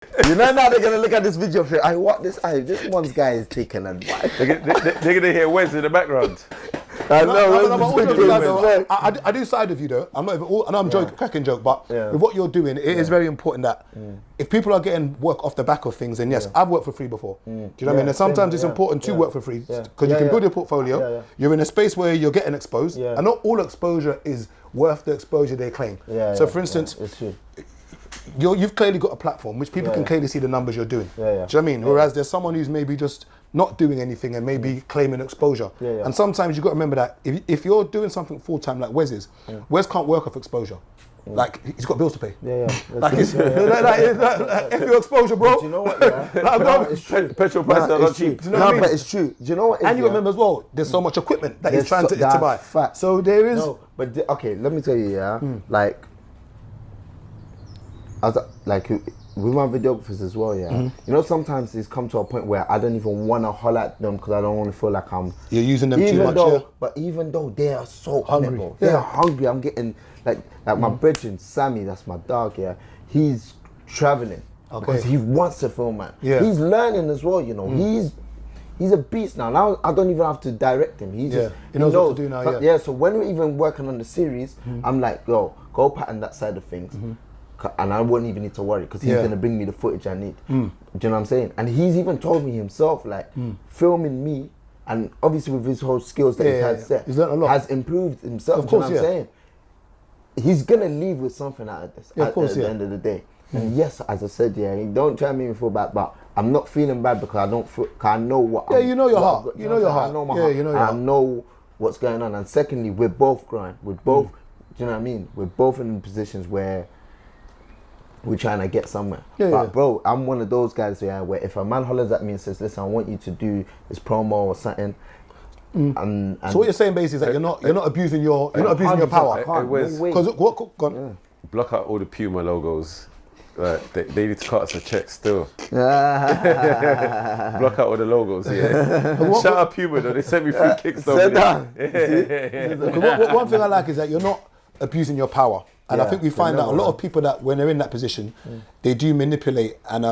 You know now they're gonna look at this video and I what this one's guy is taking advice. They're gonna hear Wes in the background. I know. I do side with you though. I'm not even. I know I'm joking, cracking joke, but with what you're doing, it is very important that if people are getting work off the back of things, and yes, I've worked for free before. Do you know what I mean? And sometimes it's important to work for free because you can build your portfolio. You're in a space where you're getting exposed, and not all exposure is worth the exposure they claim. So, for instance, you've clearly got a platform which people can clearly see the numbers you're doing. Do you know what I mean? Whereas there's someone who's maybe just not doing anything and maybe claiming exposure. And sometimes you've got to remember that if you're doing something full time like Wes is, Wes can't work off exposure. Like he's got bills to pay. Like if your exposure, bro. Do you know what? It's true. Petrol prices are not cheap. Do you know what I mean? But it's true. Do you know what? And you remember as well, there's so much equipment that he's trying to buy. Fact. So there is. No, but okay, let me tell you, like with my videographers as well, you know, sometimes it's come to a point where I don't even want to holler at them because I don't want to feel like you're using them too much. But even though they are so hungry, they're hungry. I'm getting like my brethren, Sammy, that's my dog. He's traveling because he wants to film, man. He's learning as well. You know, he's a beast now. Now I don't even have to direct him. He knows what to do now. So when we're even working on the series, I'm like, yo, go pattern that side of things. And I wouldn't even need to worry because he's going to bring me the footage I need. Do you know what I'm saying? And he's even told me himself, like, filming me, and obviously with his whole skills that he's had set, he's learned a lot. Has improved himself. Of course, do you know what I'm saying? He's going to leave with something out of this at the end of the day. And yes, as I said, don't try to make me feel bad, but I'm not feeling bad because I don't feel, cause I know what you know your heart. You know your heart. I know my heart. You know your heart. I know what's going on. And secondly, we're both growing. We're both, do you know what I mean? We're both in positions where we're trying to get somewhere. Bro, I'm one of those guys where if a man hollers at me and says, listen, I want you to do this promo or something. And so what you're saying basically is that you're not abusing your power. Because block out all the Puma logos. They need to cut us a check still. Block out all the logos, Shout out Puma though, they sent me free kicks over there. One thing I like is that you're not abusing your power. And I think we find that a lot of people that when they're in that position, they do manipulate. And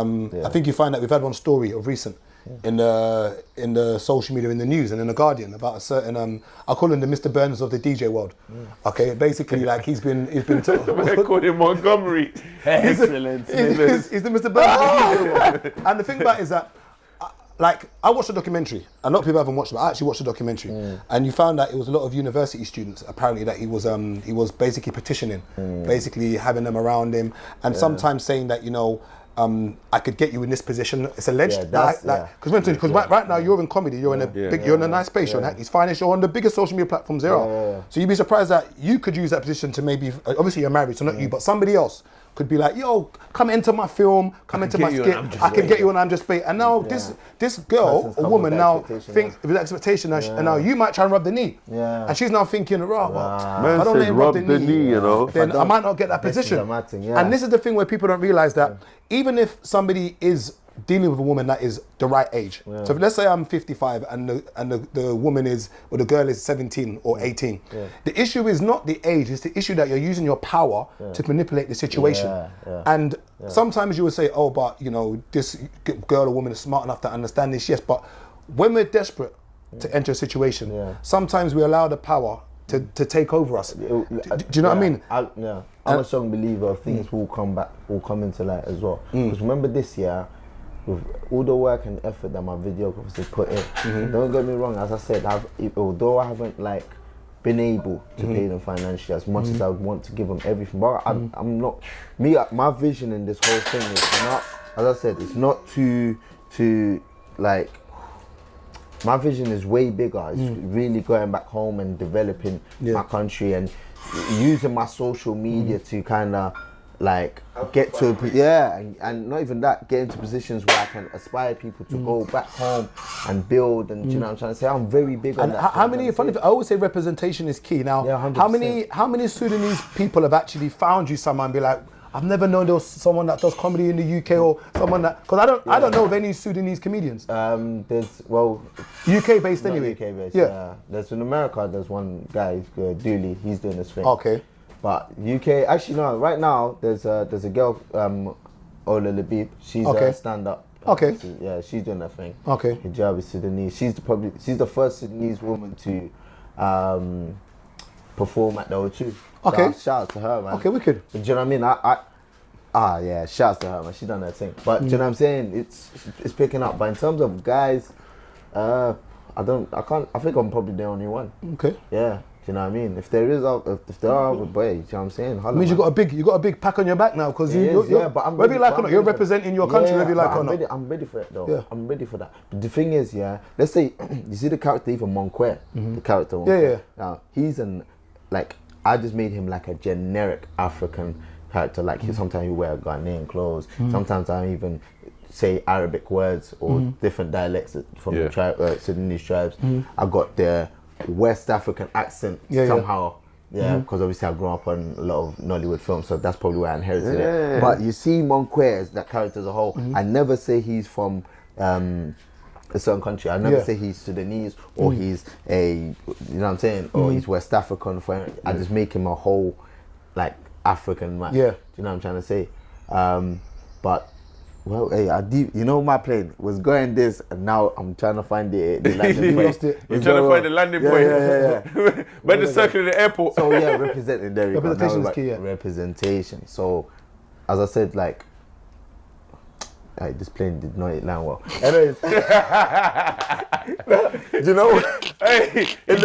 I think you find that we've had one story of recent in the social media, in the news and in the Guardian about a certain, I call him the Mr. Burns of the DJ world. Okay, basically like he's been I called him Montgomery. Excellent. He's the Mr. Burns of the DJ world. And the thing about it is that like, I watched a documentary. A lot of people haven't watched it, but I actually watched the documentary. And you found that it was a lot of university students, apparently, that he was basically petitioning, basically having them around him, and sometimes saying that, you know, I could get you in this position. It's alleged. Because right now you're in comedy, you're in you're in a nice space, you're he's finest, you're on the biggest social media platforms there are. So you'd be surprised that you could use that position to maybe, obviously you're married, so not you, but somebody else could be like, yo, come into my film, come into my skit, I can get you and I'm just bait. And now this girl or woman now thinks with expectation, and now you might try and rub the knee. And she's now thinking, well, man, I don't let him rub the knee, you know, then I might not get that position. And this is the thing where people don't realize that even if somebody is dealing with a woman that is the right age. So let's say I'm 55 and the woman is, or the girl is 17 or 18. The issue is not the age, it's the issue that you're using your power to manipulate the situation. And sometimes you would say, oh, but you know, this girl or woman is smart enough to understand this, yes, but when we're desperate to enter a situation, sometimes we allow the power to take over us. Do you know what I mean? I'm a strong believer of things will come into light as well. Because remember this year, with all the work and effort that my videographers have put in, don't get me wrong, as I said, although I haven't like been able to pay them financially as much as I would want to give them everything, but I'm not, my vision in this whole thing is not, as I said, it's not to like, my vision is way bigger. It's really going back home and developing my country and using my social media to kind of like get to and not even that, get into positions where I can aspire people to go back home and build, and you know what I'm trying to say, I'm very big on that. How many, funny, I always say representation is key. Now, how many Sudanese people have actually found you somewhere and be like, I've never known there was someone that does comedy in the UK or someone that, because I don't know of any Sudanese comedians. There's UK based anyway. UK based. There's in America. There's one guy, Dooley. He's doing this thing. Okay. But UK, actually no. Right now, there's a girl Ola Labib. She's Okay. a stand-up. Okay. Yeah, she's doing that thing. Okay. Hijab is Sudanese. She's the first Sudanese woman to perform at the O2. Okay. So, shout out to her, man. Okay, wicked. Do you know what I mean? Yeah, shout out to her, man. She done that thing. But do you know what I'm saying? It's picking up. But in terms of guys, I think I'm probably the only one. Okay. Yeah. Do you know what I mean? If there are other boys, you know what I'm saying? Holla, It means man. you got a big pack on your back now because But I'm whether you like or not, you're ready for representing your country, whether you like or not. I'm ready for it though. Yeah. I'm ready for that. But the thing is, yeah, let's say you see the character even Monquer, the character. Monquer. Yeah, yeah. Now he's I just made him like a generic African character. Like sometimes he wear Ghanaian clothes. Sometimes I even say Arabic words or different dialects from the Sudanese tribes. I got the West African accent somehow. Yeah, because obviously I grew up on a lot of Nollywood films, so that's probably where I inherited it. But you see Monquer as that character as a whole. I never say he's from a certain country. I never say he's Sudanese or he's you know what I'm saying, or he's West African. I just make him a whole like African man. Yeah. Do you know what I'm trying to say? But well, hey, you know, my plane was going this, and now I'm trying to find the landing point. lost it. You're trying to find the landing point. Yeah. When the circle in the airport. So yeah, representing there. Representation is key, yeah. Representation. So, as I said, like, this plane did not land well. Anyways, do you know? Hey, let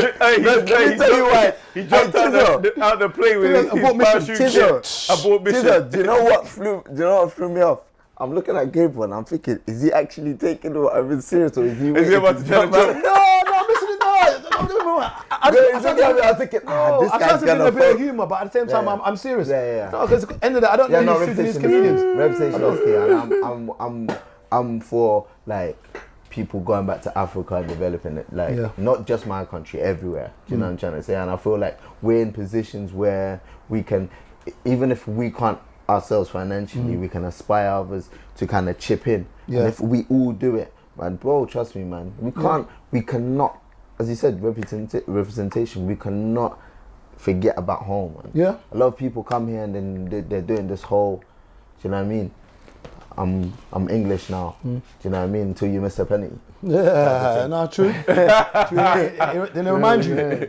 me tell you why. He jumped out the plane with his parachute kit. Abort mission. Do you know what threw me off? I'm looking at Gabriel and I'm thinking, is he actually taking what I've been serious, or is he about to jump? No, I'm missing it. I was thinking, this I guy's tried to gonna bring a bit of fall. humour, but at the same time, Yeah. I'm serious. Yeah. No, because at the end of that, I don't know any Sudanese comedians. Representation is key, and I'm for like people going back to Africa and developing it, like not just my country, everywhere. Do you know what I'm trying to say? And I feel like we're in positions where we can, even if we can't ourselves financially, we can aspire others to kind of chip in. Yeah. And if we all do it, man, bro, trust me, man, we cannot, as you said, representation, we cannot forget about home, man. Yeah. A lot of people come here and then they're doing this whole, do you know what I mean? I'm English now. Do you know what I mean? Until you miss a penny. Yeah, no, true. Then they remind you.